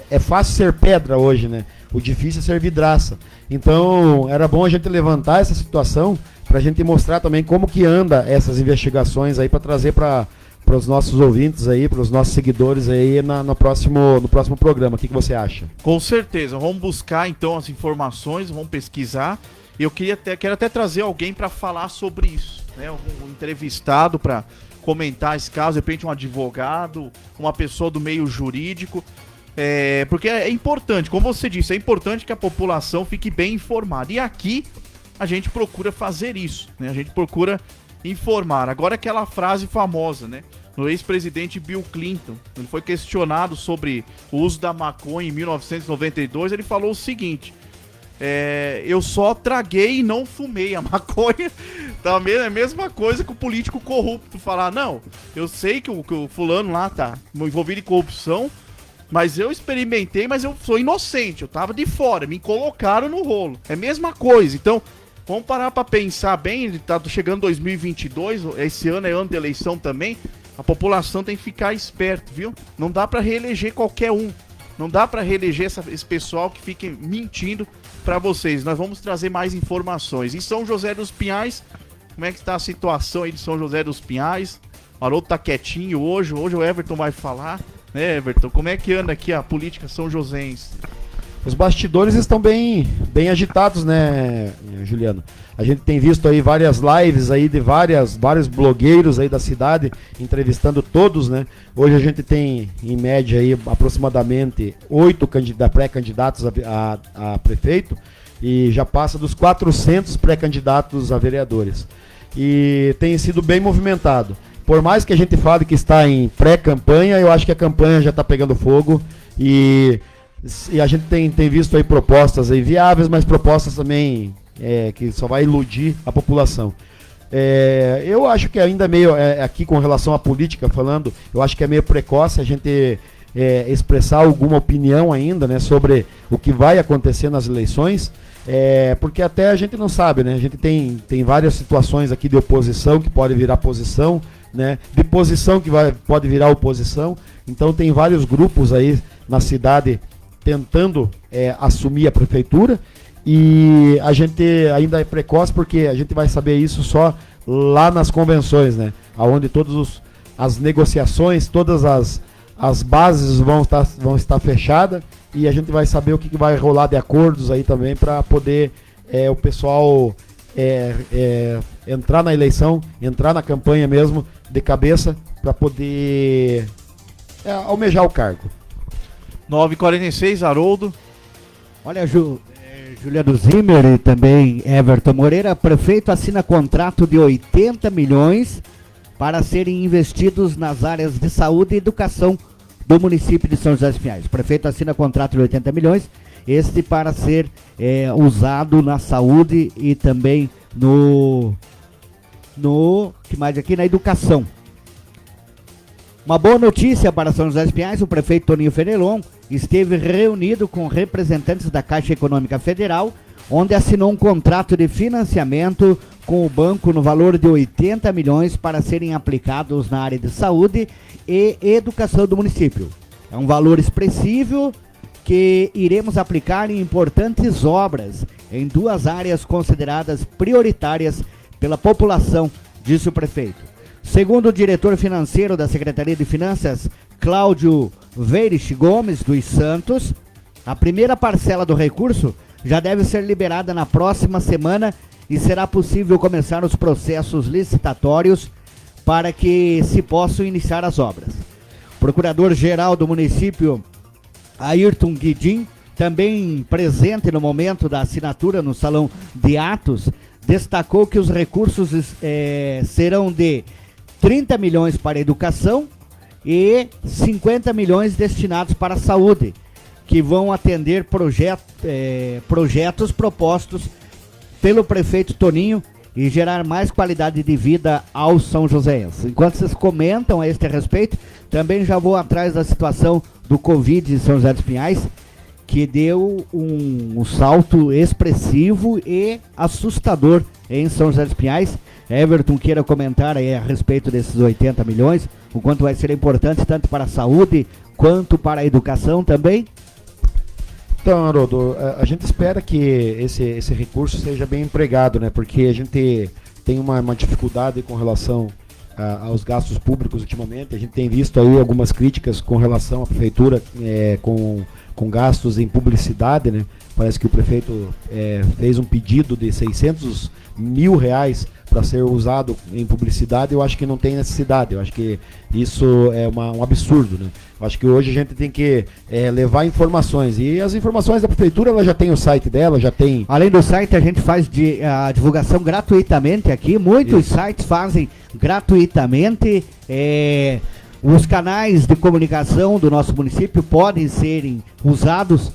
é fácil ser pedra hoje, né? O difícil é ser vidraça. Então, era bom a gente levantar essa situação para a gente mostrar também como que anda essas investigações aí, para trazer para os nossos ouvintes aí, para os nossos seguidores aí no próximo programa. O que você acha? Com certeza. Vamos buscar então as informações, vamos pesquisar. Eu quero até trazer alguém para falar sobre isso, né? Um entrevistado para comentar esse caso, de repente um advogado, uma pessoa do meio jurídico. Porque é importante, como você disse, é importante que a população fique bem informada. E aqui a gente procura fazer isso, né? A gente procura informar. Agora aquela frase famosa, né? No ex-presidente Bill Clinton, ele foi questionado sobre o uso da maconha em 1992, ele falou o seguinte: eu só traguei e não fumei. A maconha também é a mesma coisa que o político corrupto falar: não, eu sei que o fulano lá tá envolvido em corrupção, mas eu experimentei, mas eu sou inocente, eu tava de fora, me colocaram no rolo. É a mesma coisa. Então, vamos parar pra pensar bem, tá chegando 2022, esse ano é ano de eleição também, a população tem que ficar esperto, viu? Não dá pra reeleger qualquer um, não dá pra reeleger esse pessoal que fica mentindo pra vocês. Nós vamos trazer mais informações. Em São José dos Pinhais, como é que tá a situação aí de São José dos Pinhais? O Haroldo tá quietinho hoje o Everton vai falar. Everton, como é que anda aqui a política são joséense? Os bastidores estão bem agitados, né, Juliano? A gente tem visto aí várias lives aí de vários blogueiros aí da cidade, entrevistando todos, né? Hoje a gente tem, em média, aí, aproximadamente 8 pré-candidatos a prefeito, e já passa dos 400 pré-candidatos a vereadores. E tem sido bem movimentado. Por mais que a gente fale que está em pré-campanha, eu acho que a campanha já está pegando fogo, e a gente tem visto aí propostas aí viáveis, mas propostas também que só vai iludir a população. Eu acho que ainda meio, aqui com relação à política falando, eu acho que é meio precoce a gente expressar alguma opinião ainda, né, sobre o que vai acontecer nas eleições, porque até a gente não sabe, né? A gente tem várias situações aqui de oposição que pode virar posição, né? De posição que pode virar oposição. Então tem vários grupos aí na cidade tentando assumir a prefeitura, e a gente ainda é precoce porque a gente vai saber isso só lá nas convenções, né? Onde todas as negociações, todas as bases vão estar fechadas, e a gente vai saber o que vai rolar de acordos aí também para poder o pessoal entrar na eleição, entrar na campanha mesmo, de cabeça, para poder almejar o cargo. 9h46, Haroldo. Olha, Juliano Zimmer e também Everton Moreira, prefeito assina contrato de 80 milhões para serem investidos nas áreas de saúde e educação do município de São José dos Pinhais. O prefeito assina contrato de 80 milhões, este para ser usado na saúde e também que mais aqui, na educação. Uma boa notícia para São José dos Pinhais: o prefeito Toninho Fenelon esteve reunido com representantes da Caixa Econômica Federal, onde assinou um contrato de financiamento com o banco no valor de 80 milhões para serem aplicados na área de saúde e educação do município. É um valor expressivo que iremos aplicar em importantes obras em 2 áreas consideradas prioritárias pela população, disse o prefeito. Segundo o diretor financeiro da Secretaria de Finanças, Cláudio Veirich Gomes dos Santos, a primeira parcela do recurso já deve ser liberada na próxima semana e será possível começar os processos licitatórios para que se possam iniciar as obras. O procurador-geral do município, Ayrton Guidin, também presente no momento da assinatura no Salão de Atos, destacou que os recursos serão de 30 milhões para a educação e 50 milhões destinados para a saúde, que vão atender projetos propostos pelo prefeito Toninho e gerar mais qualidade de vida aos são joséenses. Enquanto vocês comentam a este respeito, também já vou atrás da situação do Covid em São José dos Pinhais, que deu um salto expressivo e assustador em São José dos Pinhais. Everton, queira comentar aí a respeito desses 80 milhões, o quanto vai ser importante tanto para a saúde quanto para a educação também? Então, Haroldo, a gente espera que esse recurso seja bem empregado, né? Porque a gente tem uma dificuldade com relação aos gastos públicos ultimamente. A gente tem visto aí algumas críticas com relação à prefeitura com gastos em publicidade, né? Parece que o prefeito fez um pedido de 600 mil reais para ser usado em publicidade. Eu acho que não tem necessidade. Eu acho que isso é um absurdo, né? Eu acho que hoje a gente tem que levar informações, e as informações da prefeitura, ela já tem o site dela, já tem... Além do site, a gente faz a divulgação gratuitamente aqui, muitos sites fazem gratuitamente, os canais de comunicação do nosso município podem serem usados.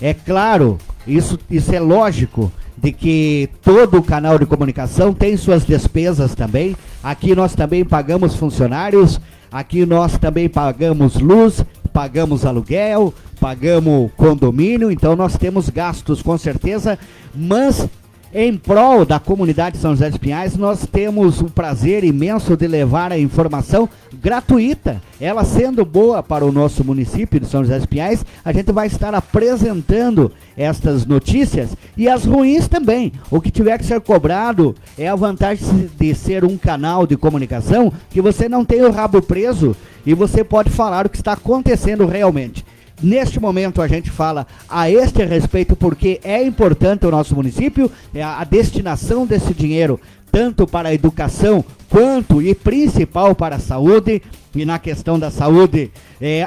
É claro, isso é lógico, de que todo canal de comunicação tem suas despesas também. Aqui nós também pagamos funcionários, aqui nós também pagamos luz, pagamos aluguel, pagamos condomínio, então nós temos gastos com certeza, mas em prol da comunidade de São José dos Pinhais, nós temos o prazer imenso de levar a informação gratuita. Ela sendo boa para o nosso município de São José dos Pinhais, a gente vai estar apresentando estas notícias, e as ruins também. O que tiver que ser cobrado é a vantagem de ser um canal de comunicação que você não tem o rabo preso e você pode falar o que está acontecendo realmente. Neste momento a gente fala a este respeito porque é importante o nosso município, a destinação desse dinheiro tanto para a educação quanto e principal para a saúde. E na questão da saúde,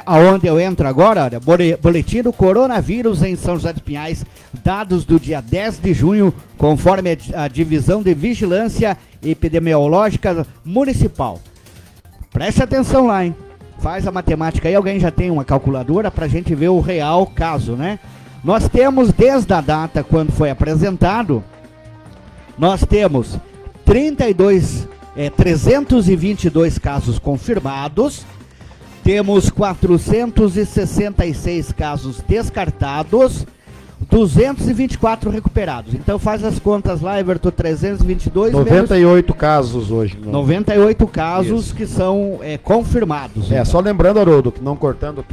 aonde eu entro agora, olha, boletim do coronavírus em São José dos Pinhais, dados do dia 10 de junho, conforme a divisão de vigilância epidemiológica municipal. Preste atenção lá, hein? Faz a matemática aí, alguém já tem uma calculadora para a gente ver o real caso, né? Nós temos, desde a data quando foi apresentado, nós temos 322 casos confirmados, temos 466 casos descartados, 224 recuperados. Então faz as contas lá, Everton, 322 98 menos... casos hoje. 98 casos isso. Que são confirmados. Então. Só lembrando, Haroldo, que não cortando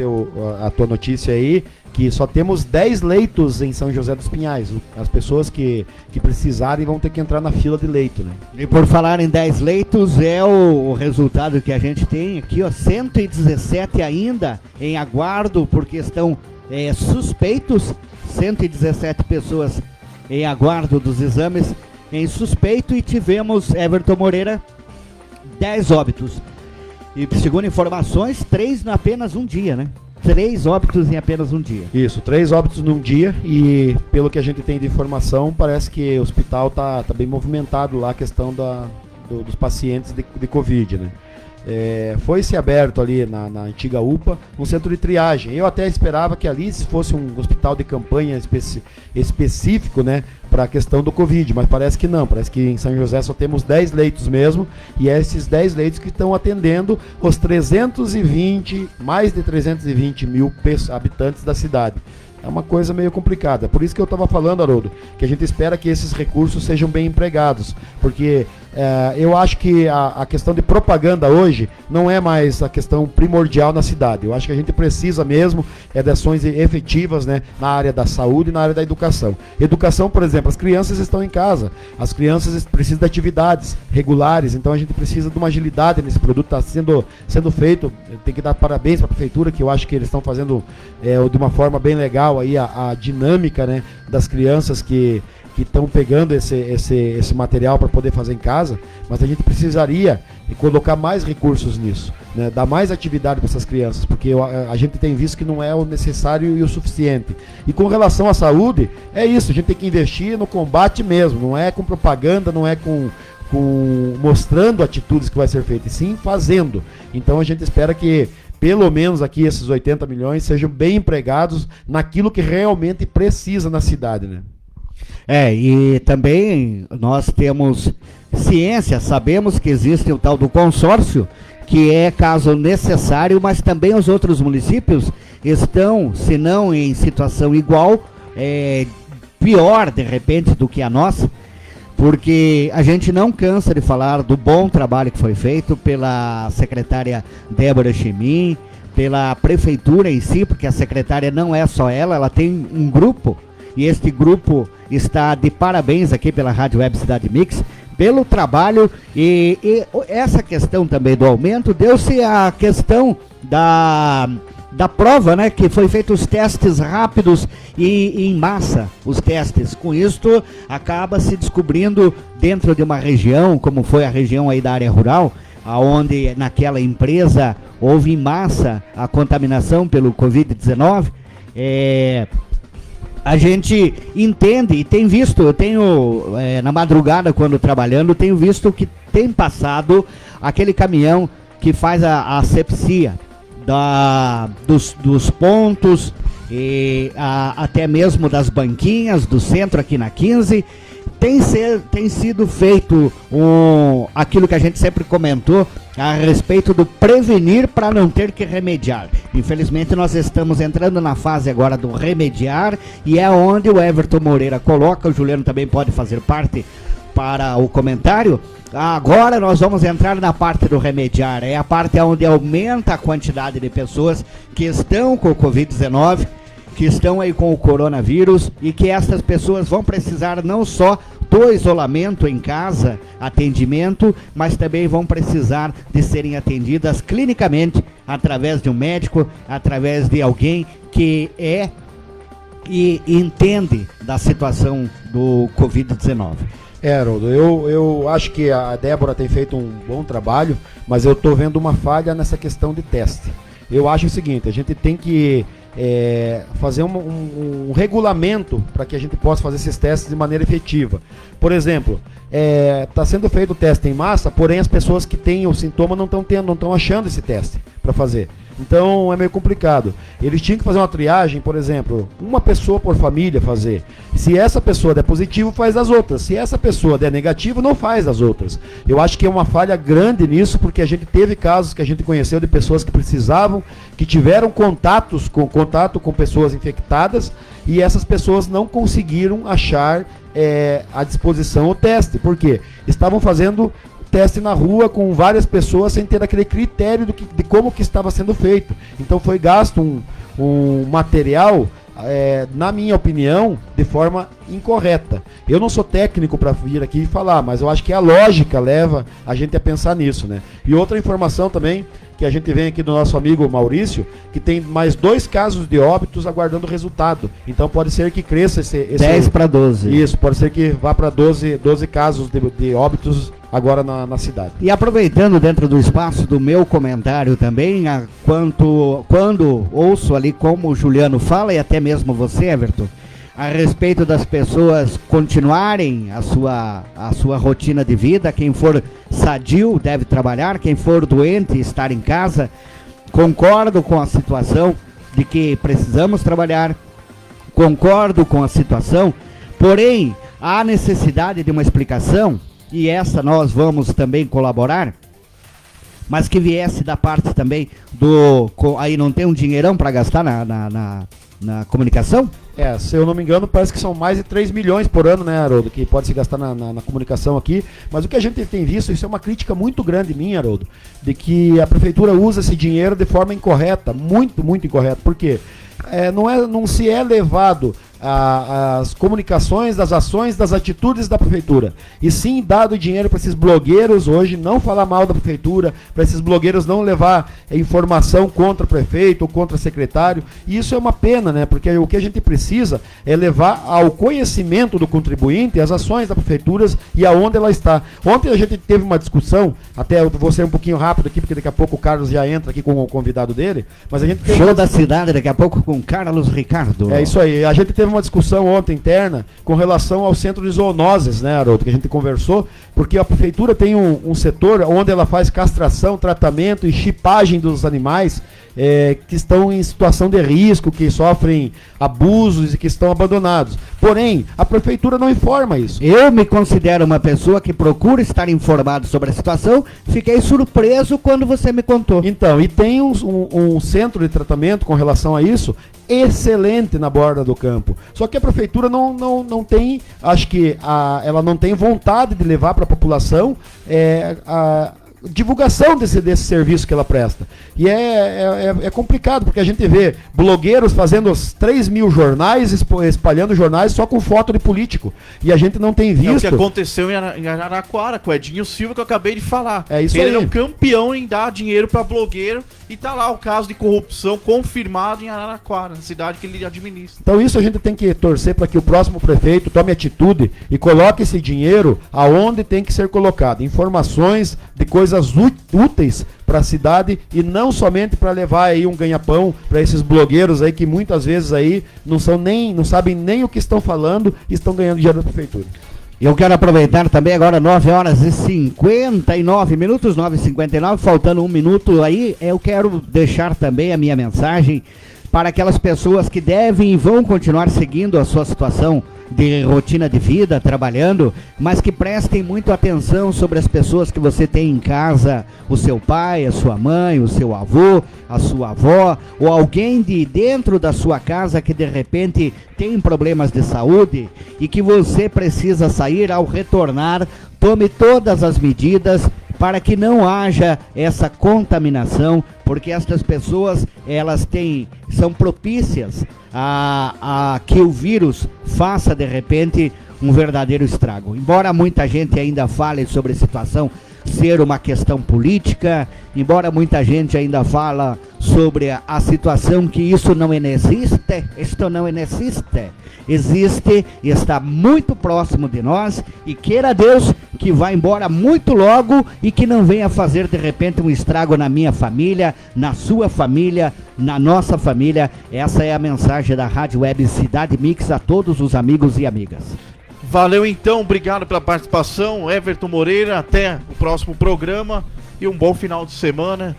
a tua notícia aí, que só temos 10 leitos em São José dos Pinhais. As pessoas que precisarem vão ter que entrar na fila de leito, né? E por falar em 10 leitos, é o resultado que a gente tem aqui, ó, 117 ainda em aguardo por questão suspeitos, 117 pessoas em aguardo dos exames em suspeito e tivemos, Everton Moreira, 10 óbitos. E segundo informações, 3 em apenas um dia, né? 3 óbitos em apenas um dia. Isso, 3 óbitos num dia e pelo que a gente tem de informação, parece que o hospital tá bem movimentado lá a questão dos pacientes de Covid, né? Foi-se aberto ali na antiga UPA um centro de triagem. Eu até esperava que ali fosse um hospital de campanha específico, né, para a questão do Covid, mas parece que não. Parece que em São José só temos 10 leitos mesmo, e é esses 10 leitos que estão atendendo os mais de 320 mil habitantes da cidade. É uma coisa meio complicada. Por isso que eu estava falando, Haroldo, que a gente espera que esses recursos sejam bem empregados. Porque eu acho que a questão de propaganda hoje não é mais a questão primordial na cidade. Eu acho que a gente precisa mesmo de ações efetivas, né, na área da saúde e na área da educação. Educação, por exemplo, as crianças estão em casa. As crianças precisam de atividades regulares. Então a gente precisa de uma agilidade nesse produto. Está sendo feito. Tem que dar parabéns para a prefeitura, que eu acho que eles estão fazendo de uma forma bem legal aí a dinâmica, né, das crianças que estão pegando esse material para poder fazer em casa, mas a gente precisaria colocar mais recursos nisso, né, dar mais atividade para essas crianças, porque a gente tem visto que não é o necessário e o suficiente. E com relação à saúde, é isso, a gente tem que investir no combate mesmo, não é com propaganda, não é com mostrando atitudes que vai ser feito, e sim fazendo. Então a gente espera que pelo menos aqui esses 80 milhões sejam bem empregados naquilo que realmente precisa na cidade, né? E também nós temos ciência, sabemos que existe o tal do consórcio, que é caso necessário, mas também os outros municípios estão, se não em situação igual, pior de repente do que a nossa, porque a gente não cansa de falar do bom trabalho que foi feito pela secretária Débora Chemin, pela prefeitura em si, porque a secretária não é só ela tem um grupo, e este grupo está de parabéns aqui pela Rádio Web Cidade Mix, pelo trabalho, e essa questão também do aumento, deu-se a questão da prova, né, que foi feito os testes rápidos e em massa, os testes. Com isto, acaba se descobrindo dentro de uma região, como foi a região aí da área rural, aonde naquela empresa houve em massa a contaminação pelo Covid-19, a gente entende e tem visto, eu tenho, na madrugada quando trabalhando, tenho visto que tem passado aquele caminhão que faz a asepsia dos pontos e até mesmo das banquinhas do centro aqui na 15. Tem sido feito aquilo que a gente sempre comentou a respeito do prevenir para não ter que remediar. Infelizmente nós estamos entrando na fase agora do remediar, e é onde o Everton Moreira coloca, o Juliano também pode fazer parte para o comentário. Agora nós vamos entrar na parte do remediar, é a parte onde aumenta a quantidade de pessoas que estão com o Covid-19, que estão aí com o coronavírus, e que essas pessoas vão precisar não só do isolamento em casa, atendimento, mas também vão precisar de serem atendidas clinicamente, através de um médico, através de alguém que e entende da situação do Covid-19. Haroldo, eu acho que a Débora tem feito um bom trabalho, mas eu estou vendo uma falha nessa questão de teste. Eu acho o seguinte, a gente tem que fazer um regulamento para que a gente possa fazer esses testes de maneira efetiva. Por exemplo, está sendo feito o teste em massa, porém as pessoas que têm o sintoma não estão achando esse teste para fazer. Então é meio complicado. Eles tinham que fazer uma triagem, por exemplo, uma pessoa por família fazer. Se essa pessoa der positivo, faz as outras. Se essa pessoa der negativo, não faz as outras. Eu acho que é uma falha grande nisso, porque a gente teve casos que a gente conheceu de pessoas que precisavam, que tiveram contato com pessoas infectadas, e essas pessoas não conseguiram achar à disposição o teste. Por quê? Estavam fazendo teste na rua com várias pessoas sem ter aquele critério de como que estava sendo feito. Então foi gasto um material, na minha opinião, de forma incorreta. Eu não sou técnico para vir aqui e falar, mas eu acho que a lógica leva a gente a pensar nisso, né? E outra informação também, que a gente vem aqui do nosso amigo Maurício, que tem mais 2 casos de óbitos aguardando resultado. Então pode ser que cresça esse 10 para 12. Isso, pode ser que vá para 12 casos de óbitos agora na cidade. E aproveitando dentro do espaço do meu comentário também, quando ouço ali como o Juliano fala, e até mesmo você, Everton, a respeito das pessoas continuarem a sua rotina de vida, quem for sadio deve trabalhar, quem for doente estar em casa, concordo com a situação de que precisamos trabalhar, concordo com a situação, porém, há necessidade de uma explicação, e essa nós vamos também colaborar, mas que viesse da parte também aí não tem um dinheirão para gastar na comunicação? Se eu não me engano, parece que são mais de 3 milhões por ano, né, Haroldo, que pode se gastar na comunicação aqui. Mas o que a gente tem visto, isso é uma crítica muito grande minha, Haroldo, de que a prefeitura usa esse dinheiro de forma incorreta, muito, muito incorreta. Por quê? Não se é levado as comunicações, das ações, das atitudes da prefeitura, e sim dado dinheiro para esses blogueiros hoje não falar mal da prefeitura, para esses blogueiros não levar informação contra o prefeito ou contra o secretário, e isso é uma pena, né? Porque o que a gente precisa é levar ao conhecimento do contribuinte as ações da prefeitura e aonde ela está. Ontem a gente teve uma discussão, até eu vou ser um pouquinho rápido aqui, porque daqui a pouco o Carlos já entra aqui com o convidado dele, mas a gente teve show da cidade daqui a pouco com Carlos Ricardo. É isso aí, a gente teve uma discussão ontem interna com relação ao centro de zoonoses, né, Haroldo, que a gente conversou, porque a prefeitura tem um setor onde ela faz castração, tratamento e chipagem dos animais que estão em situação de risco, que sofrem abusos e que estão abandonados. Porém, a prefeitura não informa isso. Eu me considero uma pessoa que procura estar informado sobre a situação, fiquei surpreso quando você me contou. Então, e tem um centro de tratamento com relação a isso, excelente na borda do campo. Só que a prefeitura não tem, acho que ela não tem vontade de levar para a população a divulgação desse serviço que ela presta. E é complicado, porque a gente vê blogueiros fazendo 3 mil jornais, espalhando jornais só com foto de político. E a gente não tem visto. É o que aconteceu em Araraquara, com o Edinho Silva, que eu acabei de falar. É isso Ele aí. é um campeão em dar dinheiro para blogueiro, e tá lá o caso de corrupção confirmado em Araraquara, na cidade que ele administra. Então isso a gente tem que torcer para que o próximo prefeito tome atitude e coloque esse dinheiro aonde tem que ser colocado. Informações de coisas úteis para a cidade e não somente para levar aí um ganha-pão para esses blogueiros aí que muitas vezes aí não sabem nem o que estão falando e estão ganhando dinheiro da prefeitura. Eu quero aproveitar também agora 9 horas e 59 minutos, 9h59, faltando 1 minuto aí, eu quero deixar também a minha mensagem para aquelas pessoas que devem e vão continuar seguindo a sua situação de rotina de vida, trabalhando, mas que prestem muito atenção sobre as pessoas que você tem em casa, o seu pai, a sua mãe, o seu avô, a sua avó, ou alguém de dentro da sua casa que de repente tem problemas de saúde e que você precisa sair. Ao retornar, tome todas as medidas para que não haja essa contaminação, porque estas pessoas, são propícias a que o vírus faça de repente um verdadeiro estrago. Embora muita gente ainda fale sobre a situação ser uma questão política, embora muita gente ainda fala sobre a situação que isso não existe, existe e está muito próximo de nós, e queira Deus que vá embora muito logo e que não venha fazer de repente um estrago na minha família, na sua família, na nossa família. Essa é a mensagem da Rádio Web Cidade Mix a todos os amigos e amigas. Valeu então, obrigado pela participação, Everton Moreira, até o próximo programa e um bom final de semana.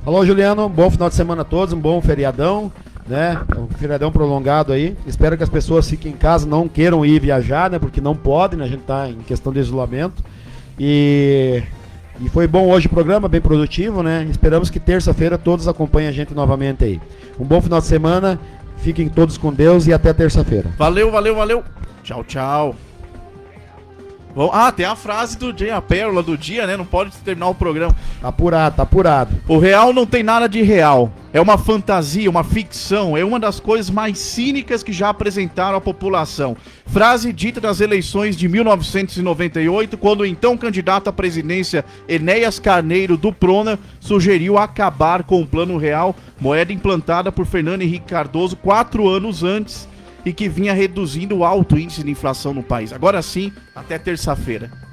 Alô, Juliano, bom final de semana a todos, um bom feriadão, né? Um feriadão prolongado aí. Espero que as pessoas fiquem em casa, não queiram ir viajar, né? Porque não podem, né? A gente tá em questão de isolamento. E foi bom hoje o programa, bem produtivo, né? Esperamos que terça-feira todos acompanhem a gente novamente aí. Um bom final de semana, fiquem todos com Deus e até terça-feira. Valeu, valeu, valeu. Tchau, tchau. Bom, tem a frase do dia, a pérola do dia, né? Não pode terminar o programa. Tá apurado, tá apurado. O real não tem nada de real. é uma fantasia, uma ficção, é uma das coisas mais cínicas que já apresentaram à população. Frase dita nas eleições de 1998, quando o então candidato à presidência Enéas Carneiro do Prona sugeriu acabar com o Plano Real, moeda implantada por Fernando Henrique Cardoso 4 anos antes e que vinha reduzindo o alto índice de inflação no país. Agora sim, até terça-feira.